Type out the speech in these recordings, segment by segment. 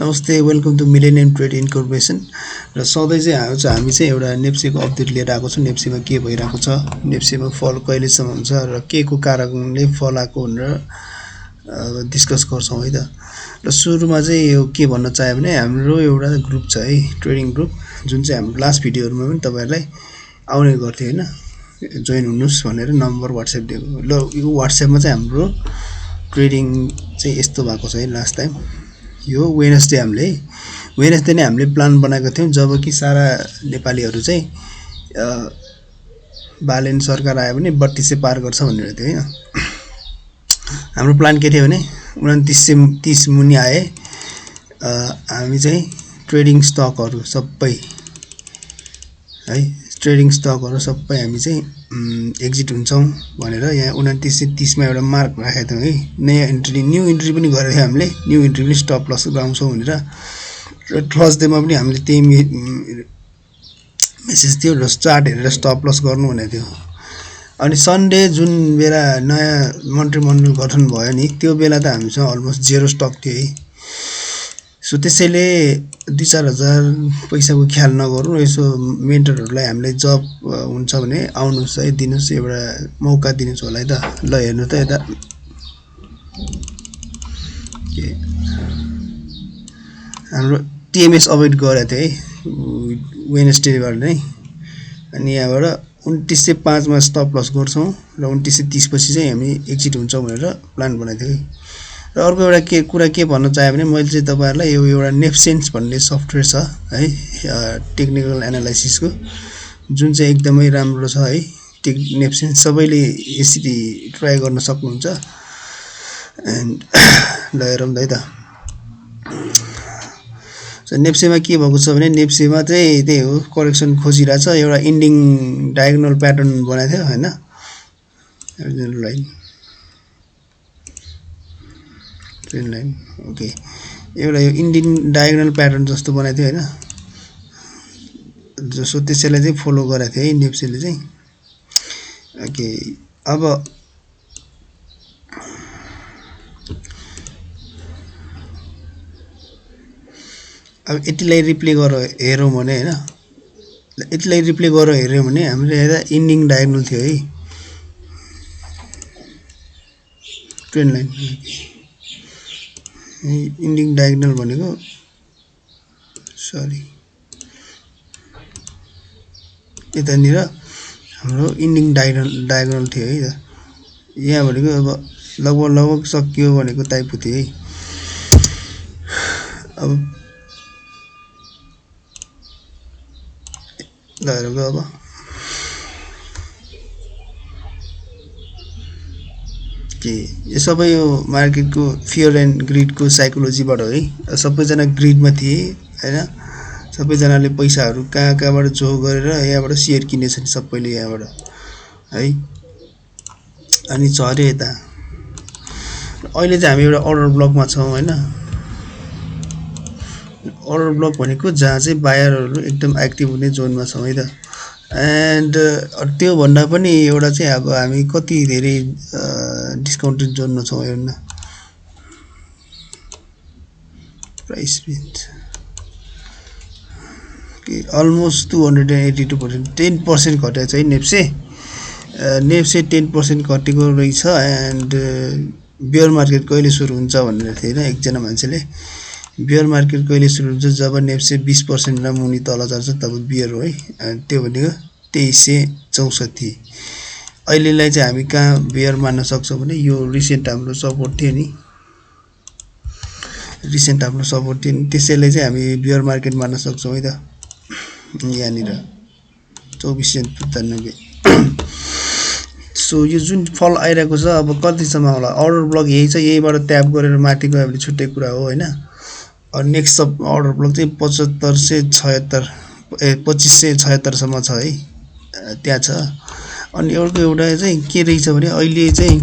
नमस्ते, welcome to millennium trade इन्कर्पोरेसन। र सधैँ चाहिँ हामी चाहिँ एउटा नेप्सीको अपडेट लिएर आएको छौँ। नेप्सीमा के भइरहेको छ, नेप्सीमा फल कहिलेसम्म हुन्छ र के को कारणले फल आएको भनेर डिस्कस गर्छौँ है त। र सुरुमा चाहिँ यो के भन्न चाह्यो भने हाम्रो एउटा ग्रुप छ है, ट्रेडिङ ग्रुप, जुन चाहिँ हाम्रो लास्ट भिडियोहरूमा पनि तपाईँहरूलाई आउने गर्थ्यो होइन, जोइन हुनुहोस् भनेर नम्बर वाट्सएप दिएको। ल यो वाट्सएपमा चाहिँ हाम्रो ट्रेडिङ चाहिँ यस्तो भएको छ है। लास्ट टाइम यो वेडनेसडे नै हामीले प्लान बनाएको थियौँ, जब कि सारा नेपालीहरू चाहिँ बालेन सरकार आयो भने 3200 पार गर्छ भनेर थियो होइन। हाम्रो प्लान के थियो भने 2930 मुनि आए हामी चाहिँ ट्रेडिङ स्टकहरू सबै है, ट्रेडिङ स्टकहरू सबै हामी चाहिँ एक्जिट हुन्छौँ भनेर यहाँ 2930 मा एउटा मार्क राखेको थियौँ है। नयाँ इन्ट्री, न्यू इन्ट्री पनि गरेको थियो हामीले, न्यू इन्ट्री पनि स्टप लस गराउँछौँ भनेर। र थर्सडेमा पनि हामीले त्यही मेसेज थियो र चार्ट हेरेर स्टप लस गर्नु भनेको थियो। अनि सन्डे जुन बेला नयाँ मन्त्रीमण्डल गठन भयो नि, त्यो बेला त हामीसँग अलमोस्ट जेरो स्टक थियो है। सो त्यसैले 2-4 हजार पैसाको ख्याल नगरौँ, यसो मेन्टरहरूलाई हामीलाई जब हुन्छ भने आउनुहोस् है, दिनुहोस्, एउटा मौका दिनुहोस् होला है त। ल हेर्नु त यता हाम्रो टिएमएस अभोइड गरेको थियो है वेडनेसडेबाट नै। अनि यहाँबाट 2905 मा स्टप लस गर्छौँ र 2930 पछि चाहिँ हामी एक्जिट हुन्छौँ भनेर प्लान बनाएको थियो है। र अर्को एउटा कुरा के भन्न चाहेँ भने मैले चाहिँ तपाईँहरूलाई यो एउटा नेप्सेन्स भन्ने सफ्टवेयर छ है, टेक्निकल एनालाइसिसको, जुन चाहिँ एकदमै राम्रो छ है। नेप्सेन्स सबैले यसरी ट्राई गर्न सक्नुहुन्छ। एन्ड ल हेरौँ त है त। नेप्सेमा के भएको छ भने नेप्सेमा चाहिँ त्यही हो, करेक्सन खोजिरहेछ। एउटा इन्डिङ डायगोनल प्याटर्न बनाएको थियो होइन, लाइन ट्रेन लाइन ओके, एउटा यो इन्डियन डायगोनल प्याटर्न जस्तो बनाएको थियो होइन, जसो त्यसैलाई चाहिँ फलो गरेको थियो है नेप्सेले चाहिँ। ओके, अब यतिलाई रिप्ले गरेर हेरौँ भने होइन, यतिलाई रिप्ले गरेर हेऱ्यौँ भने हामीले हेर्दा इन्डिङ डायगोनल थियो है, ट्रेन लाइन इन्डिङ डायगोनल भनेको सरी यतानिर हाम्रो इन्डिङ डायगोनल थियो है त। यहाँ भनेको अब लगभग सकियो भनेको टाइपको थियो है। अब ल हेरौँ अब के यो सबै यो मार्केटको फियर एन्ड ग्रिडको साइकोलोजीबाट है। सबैजना ग्रिडमा थिए होइन, सबैजनाले पैसाहरू कहाँबाट जो गरेर यहाँबाट सेयर किनेछन् सबैले यहाँबाट है। अनि झऱ्यो यता। अहिले चाहिँ हामी एउटा अर्डर ब्लकमा छौँ होइन। अर्डर ब्लक भनेको जहाँ चाहिँ बायरहरू एकदम एक्टिभ हुने जोनमा छौँ है त। एन्ड त्यो भन्दा पनि एउटा चाहिँ अब हामी कति धेरै डिस्काउन्टेड जोनमा छौँ हेर्नु, प्राइस रेन्ज अलमोस्ट 282%, 10% घटेको छ है नेप्से 10% घटेको रहेछ। एन्ड बियर मार्केट कहिले सुरु हुन्छ भनेर थियो होइन एकजना मान्छेले। बियर मार्केट कहिले सुरु हुन्छ, जब नेप्से 20% र मुनि तल जान्छ तब बियर हो है। त्यो भनेको 2364। अहिलेलाई चाहिँ हामी कहाँ बियर मान्न सक्छौँ भने यो रिसेन्ट हाम्रो सपोर्ट थियो नि, त्यसैले चाहिँ हामी बियर मार्केट मान्न सक्छौँ है त। यहाँनिर 2495। सो यो जुन फल आइरहेको छ अब कतिसम्म होला, अर्डर ब्लक यही छ, यहीबाट ट्याप गरेर माथि गयो भने छुट्टै कुरा हो होइन। नेक्स्ट सब अर्डर ब्लक चाहिँ 2576 सम्म छ है, त्यहाँ छ। अनि अर्को एउटा चाहिँ के रहेछ भने अहिले चाहिँ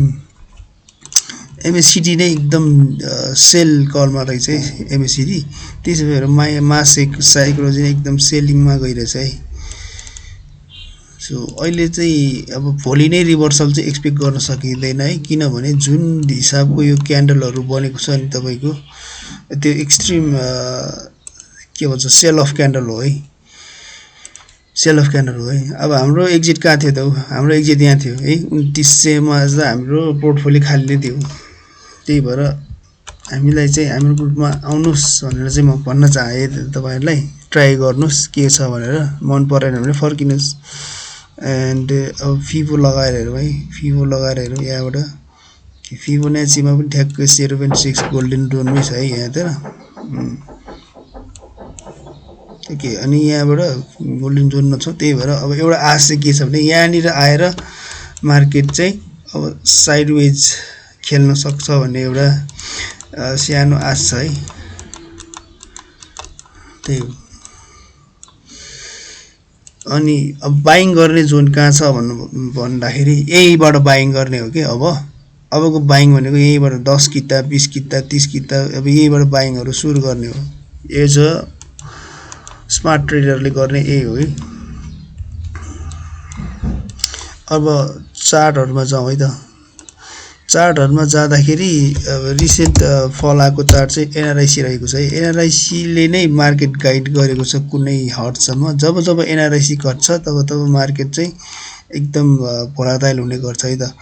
एमएससिडी नै एकदम सेल कलमा रहेछ है एमएससिडी। त्यसो भएर मासिक साइकोलोजी नै एकदम सेलिङमा गइरहेछ है। सो अहिले चाहिँ अब भोलि नै रिभर्सल चाहिँ एक्सपेक्ट गर्न सकिँदैन है, किनभने जुन हिसाबको यो क्यान्डलहरू बनेको छ नि तपाईँको त्यो एक्सट्रिम के भन्छ सेल अफ क्यान्डल हो है, सेल अफ क्यान्डल हो है। अब हाम्रो एक्जिट कहाँ थियो त, हाम्रो एक्जिट यहाँ थियो है 2900 मा त हाम्रो पोर्टफोलियो खाली नै थियो। त्यही भएर हामीलाई चाहिँ हाम्रो ग्रुपमा आउनुहोस् भनेर चाहिँ म भन्न चाहे तपाईहरुलाई, ट्राई गर्नुहोस् के छ भनेर, मन परेन भने फर्किनुहोस्। एन्ड अब फिबो लगाएर हेरौँ है, फिबो लगाएर हेरौँ यहाँबाट। फिबोनाचीमा पनि ठ्याक्कै 0.6 गोल्डन जोनमै छ है यहाँतिर। ओके, अनि यहाँबाट गोल्डन जोनमा छ। त्यही भएर अब एउटा आश चाहिँ के छ भने यहाँनिर आएर मार्केट चाहिँ अब साइडवेज खेल्न सक्छ भन्ने एउटा सानो आश छ है। त्यही हो। अनि अब बाइङ गर्ने जोन कहाँ छ भन्दाखेरि यहीबाट बाइङ गर्ने हो कि अबको बाइङ भनेको यहीबाट 10 किता 20 किता 30 किता अब यहीबाट बाइङहरु सुरु गर्ने हो। एज अ स्मार्ट ट्रेडरले गर्ने यही हो है। अब चार्टहरुमा जाउँ है त। चार्टहरुमा जाँदाखेरि अब रिसेन्ट फल आएको चार्ट चाहिँ एनआरआईसी रहेको छ है। एनआरआईसी ले नै मार्केट गाइड गरेको छ कुनै हदसम्म। जब जब एनआरआईसी घट्छ तब तब मार्केट चाहिँ एकदम भोलाटाइल हुने गर्छ है त।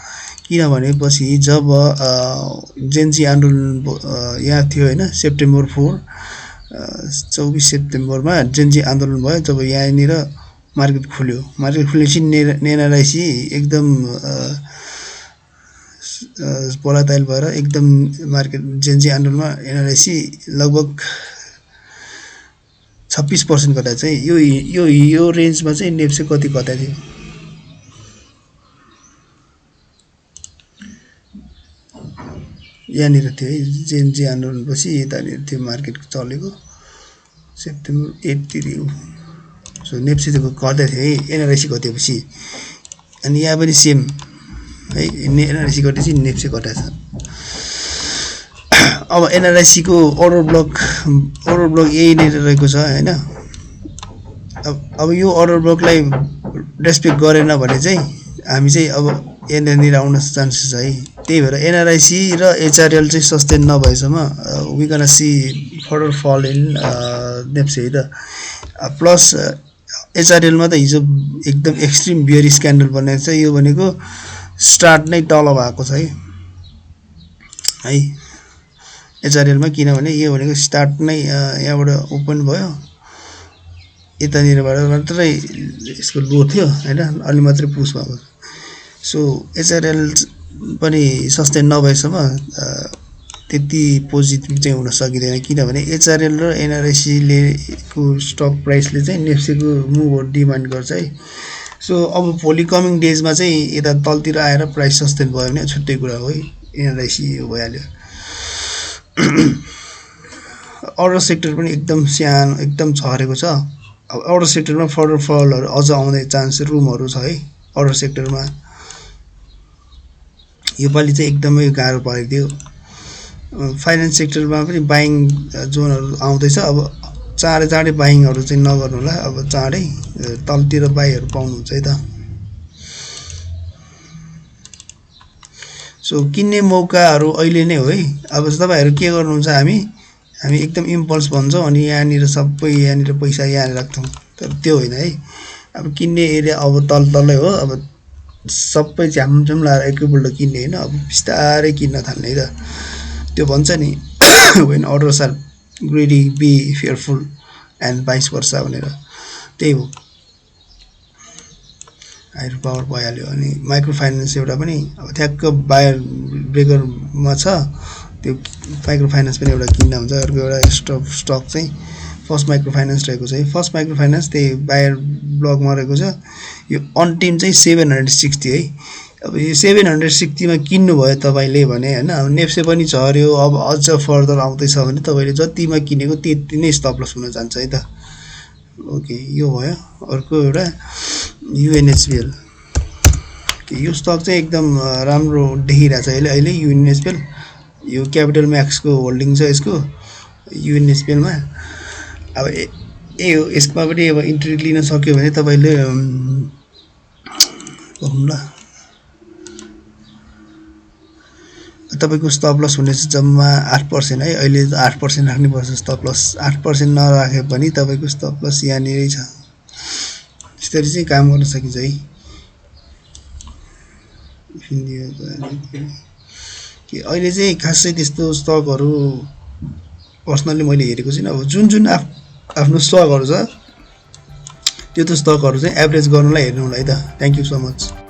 किनभने पछि जब जेनजी आन्दोलन यहाँ थियो हैन, सेप्टेम्बर 4 24 सेप्टेम्बरमा जेनजी आन्दोलन भयो। जब यहाँनिर मार्केट खुल्यो, मार्केट खुलेपछि एनआरआईसी एकदम भोलाटाइल भएर एकदम मार्केट जेनजी आन्दोलनमा एनआरआईसी लगभग 26% घटाएको चाहिँ यो रेन्जमा चाहिँ नेप्से कति घटाएको थियो यहाँनिर थियो है। जेनजी आन्दोलनपछि यतानिर थियो मार्केट चलेको सेप्टेम्बर 8 तिर हो। सो नेप्से त घट्दै थियो है एनआरआईसी घटेपछि। अनि यहाँ पनि सेम है, एनआरआईसी घटेपछि नेप्से घटाएको छ। अब एनआरआईसी को अर्डर ब्लक यही नै रहेको छ हैन। अब यो अर्डर ब्लकलाई रेस्पेक्ट गरेन भने चाहिँ हामी चाहिँ अब यहाँनिर आउन चान्सेस है। त्यही भएर एनआरआईसी र एचआरएल चाहिँ सस्टेन नभएसम्म वी गोना सी फर्दर फल इन नेप्से है त। प्लस एचआरएल मा त हिजो एकदम एक्सट्रिम बियरिश क्यान्डल बनेको छ। यो भनेको स्टार्ट नै तल भएको छ है एचआरएल मा। किनभने यो भनेको स्टार्ट नै यहाँबाट ओपन भयो, यतानिरबाट मात्रै यसको लो थियो हैन, अलि मात्रै पुश भएको। सो एचआरएल पनि सस्टेन नभएसम्म त्यति पोजिटिभ चाहिँ हुन सकिदैन। किनभने एचआरएल र एनआरआईसी ले को स्टक प्राइसले चाहिँ नेप्सेको मुभहरु डिमान्ड गर्छ है। सो अब भोलि कमिङ डेजमा चाहिँ यता तलतिर आएर प्राइस सस्टेन भयो भने छुट्टै कुरा हो है, एनआरआईसी यो भइहाल्यो। अर्डर सेक्टर पनि एकदम सानो एकदम झरेको छ। अब अर्डर सेक्टरमा फर्दर फलहरु अझ आउने चान्स रुमहरु छ है अर्डर सेक्टरमा। यो पालि चाहिँ एकदमै गाह्रो परेको थियो। फाइनान्स सेक्टरमा पनि बाइङ जोनहरु आउँदैछ। अब चाँडै बाइङहरु चाहिँ नगर्नु होला। अब चाँडै तलतिर बाइहरु पाउनुहुन्छ है त। सो किन्ने मौकाहरु अहिले नै हो है। अब तपाईहरु के गर्नुहुन्छ, हामी एकदम इम्पल्स भन्छौं अनि यहाँनिर सबै यहाँनिर पैसा यहाँ राख्छौं, तर त्यो होइन है। अब किन्ने एरिया अब तलै हो। अब सबै झ्यामझ्याम लाएर एकैपल्ट किन्ने हैन, अब बिस्तारै किन्न थाल्ने है त। त्यो भन्छ नि when orders are greedy be fearful and vice versa भनेर, त्यही हो। हाइड्रो पावर भइहाल्यो। अनि माइक्रो फाइनान्स एउटा पनि अब ठ्याक्क बायर ब्रेकरमा छ। त्यो माइक्रो फाइनान्स पनि एउटा किन्दा हुन्छ। अर्को एउटा स्टक चाहिँ फर्स्ट माइक्रो फाइनान्स रहेको छ है। फर्स्ट माइक्रो फाइनान्स त्यही बायर ब्लकमा रहेको छ। यो अन्टिम चाहिँ 760 है। अब यो 760 मा किन्नु भयो तपाईले भने हैन, अब नेप्से पनि झर्यो। अब अझ फर्दर आउँदैछ भने तपाईले जतिमा किनेको त्यति नै स्टप लस हुन जान्छ है त। ओके, यो भयो। अर्को एउटा युएनएचपीएल, यो स्टक चाहिँ एकदम राम्रो देखिरहेछ अहिले युएनएचपीएल। यो क्यापिटल म्याक्स को होल्डिङ छ यसको युएनएचपीएल मा। अब ए हो, यसमा पनि अब इन्ट्री लिन सक्यो भने तपाईले तपाईको स्टप लस हुने चाहिँ जम्मा 8% है। अहिले 8% राख्नुपर्छ स्टप लस। 8% नराखे पनि तपाईको स्टप लस यहाँनिरै छ। त्यसरी चाहिँ काम गर्न सकिन्छ है। कि अहिले चाहिँ खासै त्यस्तो स्टकहरु पर्सनली मैले हेरेको छैन। अब जुन आफ्नो स्टकहरु छ त्यो त स्टकहरु चाहिँ एभरेज गर्नलाई हेर्नु होला है त। Thank you so much.